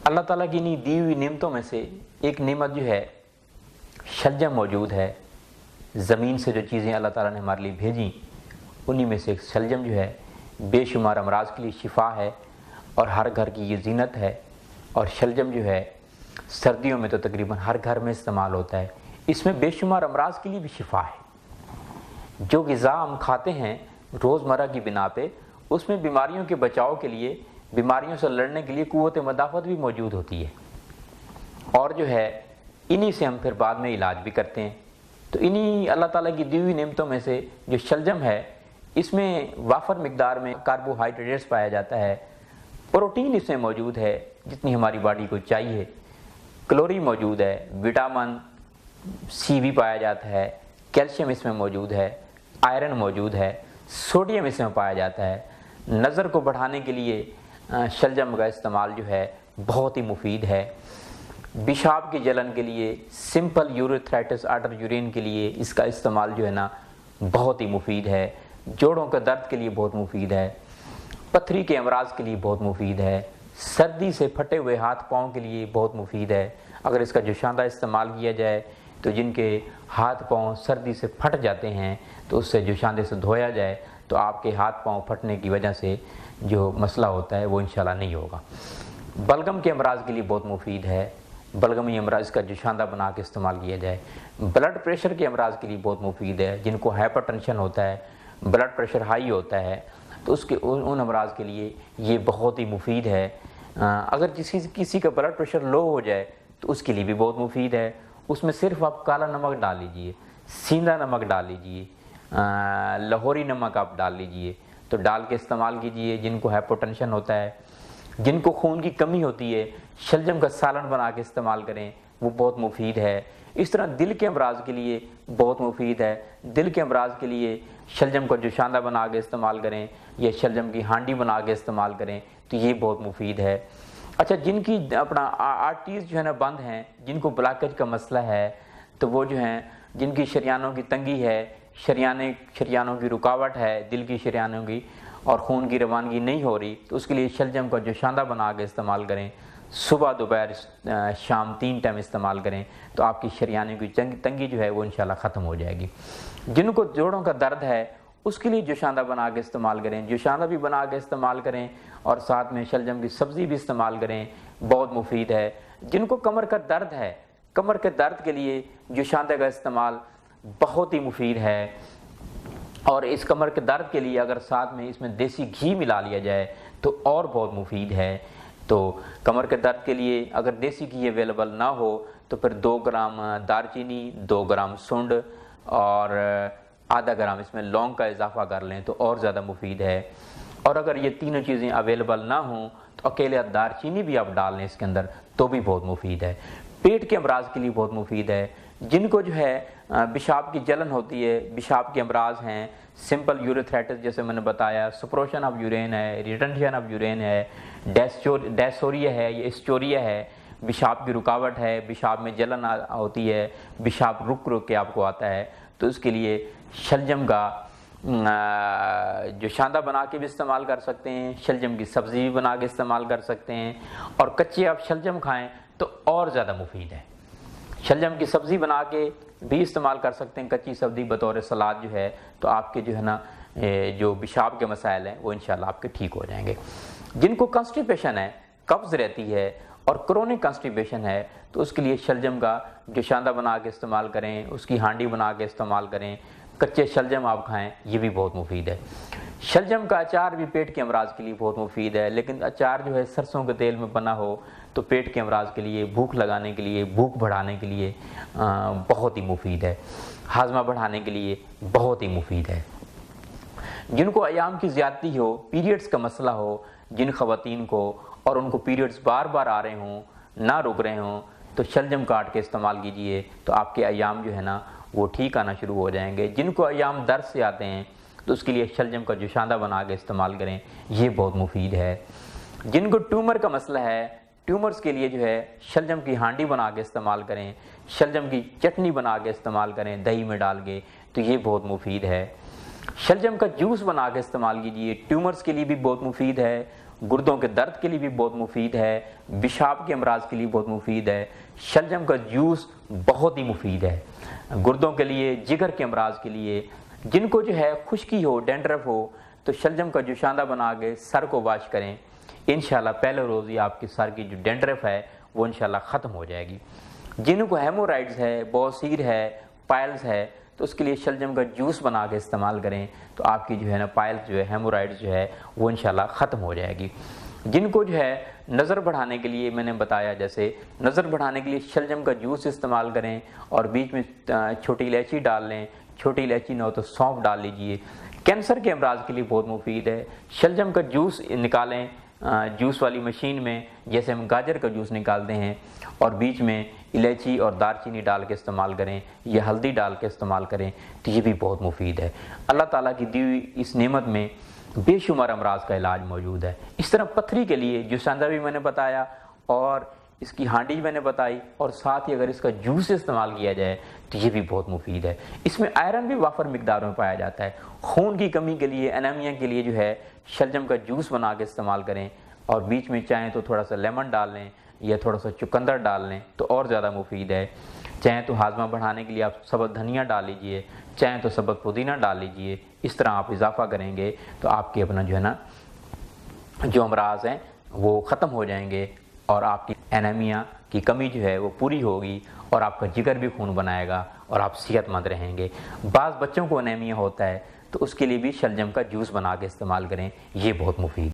اللہ تعالیٰ کی انہیں دی ہوئی نعمتوں میں سے ایک نعمت جو ہے شلجم موجود ہے۔ زمین سے جو چیزیں اللہ تعالیٰ نے ہمارے لیے بھیجیں انہی میں سے ایک شلجم جو ہے بے شمار امراض کے لیے شفا ہے اور ہر گھر کی یہ زینت ہے۔ اور شلجم جو ہے سردیوں میں تو تقریباً ہر گھر میں استعمال ہوتا ہے۔ اس میں بے شمار امراض کے لیے بھی شفا ہے۔ جو غذا ہم کھاتے ہیں روزمرہ کی بنا پہ اس میں بیماریوں کے بچاؤ کے لیے، بیماریوں سے لڑنے کے لیے قوت مدافعت بھی موجود ہوتی ہے، اور جو ہے انہی سے ہم پھر بعد میں علاج بھی کرتے ہیں۔ تو انہی اللہ تعالیٰ کی دی ہوئی نعمتوں میں سے جو شلجم ہے اس میں وافر مقدار میں کاربوہائیڈریٹس پایا جاتا ہے، پروٹین اس میں موجود ہے جتنی ہماری باڈی کو چاہیے، کیلوری موجود ہے، وٹامن سی بھی پایا جاتا ہے، کیلشیم اس میں موجود ہے، آئرن موجود ہے، سوڈیم اس میں پایا جاتا ہے۔ نظر کو بڑھانے کے لیے شلجم کا استعمال جو ہے بہت ہی مفید ہے۔ پیشاب کی جلن کے لیے، سمپل یوریتھرائٹس آرٹر یورین کے لیے اس کا استعمال جو ہے نا بہت ہی مفید ہے۔ جوڑوں کے درد کے لیے بہت مفید ہے، پتھری کے امراض کے لیے بہت مفید ہے، سردی سے پھٹے ہوئے ہاتھ پاؤں کے لیے بہت مفید ہے۔ اگر اس کا جوشاندہ استعمال کیا جائے تو جن کے ہاتھ پاؤں سردی سے پھٹ جاتے ہیں تو اس سے جوشاندے سے دھویا جائے تو آپ کے ہاتھ پاؤں پھٹنے کی وجہ سے جو مسئلہ ہوتا ہے وہ انشاءاللہ نہیں ہوگا۔ بلغم کے امراض کے لیے بہت مفید ہے، بلغمی امراض کا جوشاندہ بنا کے استعمال کیا جائے۔ بلڈ پریشر کے امراض کے لیے بہت مفید ہے، جن کو ہائپر ٹینشن ہوتا ہے، بلڈ پریشر ہائی ہوتا ہے تو اس کے ان امراض کے لیے یہ بہت ہی مفید ہے۔ اگر کسی کا بلڈ پریشر لو ہو جائے تو اس کے لیے بھی بہت مفید ہے۔ اس میں صرف آپ کالا نمک ڈال لیجئے، سیندا نمک ڈال لیجئے، لاہوری نمک آپ ڈال لیجئے، تو ڈال کے استعمال کیجئے۔ جن کو ہائپوٹینشن ہوتا ہے، جن کو خون کی کمی ہوتی ہے، شلجم کا سالن بنا کے استعمال کریں، وہ بہت مفید ہے۔ اس طرح دل کے امراض کے لیے بہت مفید ہے۔ دل کے امراض کے لیے شلجم کا جوشاندہ بنا کے استعمال کریں یا شلجم کی ہانڈی بنا کے استعمال کریں تو یہ بہت مفید ہے۔ اچھا، جن کی اپنا آرٹریز جو ہے نا بند ہیں، جن کو بلاکج کا مسئلہ ہے، تو وہ جو ہیں جن کی شریانوں کی تنگی ہے، شریانوں کی رکاوٹ ہے، دل کی شریانوں کی، اور خون کی روانگی نہیں ہو رہی، تو اس کے لیے شلجم کا جوشاندہ بنا کے استعمال کریں۔ صبح دوپہر شام 3 ٹائم استعمال کریں تو آپ کی شریانوں کی تنگی جو ہے وہ انشاءاللہ ختم ہو جائے گی۔ جن کو جوڑوں کا درد ہے اس کے لیے جوشاندہ بنا کے استعمال کریں، جوشاندہ بھی بنا کے استعمال کریں اور ساتھ میں شلجم کی سبزی بھی استعمال کریں، بہت مفید ہے۔ جن کو کمر کا درد ہے، کمر کے درد کے لیے جوشاندہ کا استعمال بہت ہی مفید ہے۔ اور اس کمر کے درد کے لیے اگر ساتھ میں اس میں دیسی گھی ملا لیا جائے تو اور بہت مفید ہے۔ تو کمر کے درد کے لیے اگر دیسی گھی اویلیبل نہ ہو تو پھر 2 گرام دارچینی، 2 گرام سونڈ اور آدھا گرام اس میں لونگ کا اضافہ کر لیں تو اور زیادہ مفید ہے۔ اور اگر یہ تینوں چیزیں اویلیبل نہ ہوں تو اکیلے دارچینی بھی آپ ڈال لیں اس کے اندر تو بھی بہت مفید ہے۔ پیٹ کے امراض کے لیے بہت مفید ہے۔ جن کو جو ہے پیشاب کی جلن ہوتی ہے، پیشاب کے امراض ہیں، سمپل یوریتھرائٹس جیسے میں نے بتایا، سپروشن آف یورین ہے، ریٹنشن آف یورین ہے، ڈیسوریا ہے، یہ اسٹوریا ہے، پیشاب کی رکاوٹ ہے، پیشاب میں جلن ہوتی ہے، پیشاب رک کے آپ کو آتا ہے، تو اس کے لیے شلجم کا جوشاندہ بنا کے بھی استعمال کر سکتے ہیں، شلجم کی سبزی بھی بنا کے استعمال کر سکتے ہیں، اور کچے آپ شلجم کھائیں تو اور زیادہ مفید ہے۔ شلجم کی سبزی بنا کے بھی استعمال کر سکتے ہیں، کچی سبزی بطور سلاد جو ہے، تو آپ کے جو ہے نا جو پیشاب کے مسائل ہیں وہ انشاءاللہ آپ کے ٹھیک ہو جائیں گے۔ جن کو کنسٹیپیشن ہے، قبض رہتی ہے اور کرونک کنسٹیپیشن ہے تو اس کے لیے شلجم کا جوشاندہ بنا کے استعمال کریں، اس کی ہانڈی بنا کے استعمال کریں، کچے شلجم آپ کھائیں، یہ بھی بہت مفید ہے۔ شلجم کا اچار بھی پیٹ کے امراض کے لیے بہت مفید ہے، لیکن اچار جو ہے سرسوں کے تیل میں بنا ہو تو پیٹ کے امراض کے لیے، بھوک لگانے کے لیے، بھوک بڑھانے کے لیے بہت ہی مفید ہے، ہاضمہ بڑھانے کے لیے بہت ہی مفید ہے۔ جن کو ایام کی زیادتی ہو، پیریڈز کا مسئلہ ہو، جن خواتین کو، اور ان کو پیریڈز بار بار آ رہے ہوں، نہ رک رہے ہوں، تو شلجم کاٹ کے استعمال کیجئے تو آپ کے ایام جو ہے نا وہ ٹھیک آنا شروع ہو جائیں گے۔ جن کو ایام درد سے آتے ہیں تو اس کے لیے شلجم کا جوشاندہ بنا کے استعمال کریں، یہ بہت مفید ہے۔ جن کو ٹیومر کا مسئلہ ہے، ٹیومرز کے لیے جو ہے شلجم کی ہانڈی بنا کے استعمال کریں، شلجم کی چٹنی بنا کے استعمال کریں دہی میں ڈال کے، تو یہ بہت مفید ہے۔ شلجم کا جوس بنا کے استعمال کیجئے، ٹیومرز کے لیے بھی بہت مفید ہے، گردوں کے درد کے لیے بھی بہت مفید ہے، پیشاب کے امراض کے لیے بہت مفید ہے۔ شلجم کا جوس بہت ہی مفید ہے گردوں کے لیے، جگر کے امراض کے لیے۔ جن کو جو ہے خشکی ہو، ڈینڈرف ہو، تو شلجم کا جوشاندہ بنا کے سر کو واش کریں، انشاءاللہ پہلے روز ہی آپ کی سر کی جو ڈینڈرف ہے وہ انشاءاللہ ختم ہو جائے گی۔ جن کو ہیمورائڈز ہے، بواسیر ہے، پائلز ہے، تو اس کے لیے شلجم کا جوس بنا کے استعمال کریں، تو آپ کی جو ہے نا پائلز جو ہے، ہیمورائڈز جو ہے وہ انشاءاللہ ختم ہو جائے گی۔ جن کو جو ہے نظر بڑھانے کے لیے، میں نے بتایا جیسے نظر بڑھانے کے لیے شلجم کا جوس استعمال کریں اور بیچ میں چھوٹی الائچی ڈال لیں، چھوٹی الائچی نہ ہو تو سونف ڈال لیجئے۔ کینسر کے امراض کے لیے بہت مفید ہے۔ شلجم کا جوس نکالیں جوس والی مشین میں، جیسے ہم گاجر کا جوس نکالتے ہیں، اور بیچ میں الائچی اور دار چینی ڈال کے استعمال کریں یا ہلدی ڈال کے استعمال کریں، تو یہ بھی بہت مفید ہے۔ اللہ تعالیٰ کی دی ہوئی اس نعمت میں بے شمار امراض کا علاج موجود ہے۔ اس طرح پتھری کے لیے جوساندہ بھی میں نے بتایا، اور اس کی ہانڈی میں نے بتائی، اور ساتھ ہی اگر اس کا جوس استعمال کیا جائے تو یہ بھی بہت مفید ہے۔ اس میں آئرن بھی وافر مقدار میں پایا جاتا ہے۔ خون کی کمی کے لیے، انیمیا کے لیے جو ہے شلجم کا جوس بنا کے استعمال کریں، اور بیچ میں چاہیں تو تھوڑا سا لیمن ڈال لیں یا تھوڑا سا چقندر ڈال لیں تو اور زیادہ مفید ہے۔ چاہیں تو ہاضمہ بڑھانے کے لیے آپ سبز دھنیا ڈال لیجئے، چاہیں تو سبز پودینہ ڈال لیجئے۔ اس طرح آپ اضافہ کریں گے تو آپ کے اپنا جو ہے نا جو امراض ہیں وہ ختم ہو جائیں گے، اور آپ کی انیمیا کی کمی جو ہے وہ پوری ہوگی، اور آپ کا جگر بھی خون بنائے گا، اور آپ صحت مند رہیں گے۔ بعض بچوں کو انیمیا ہوتا ہے تو اس کے لیے بھی شلجم کا جوس بنا کے استعمال کریں، یہ بہت مفید ہے۔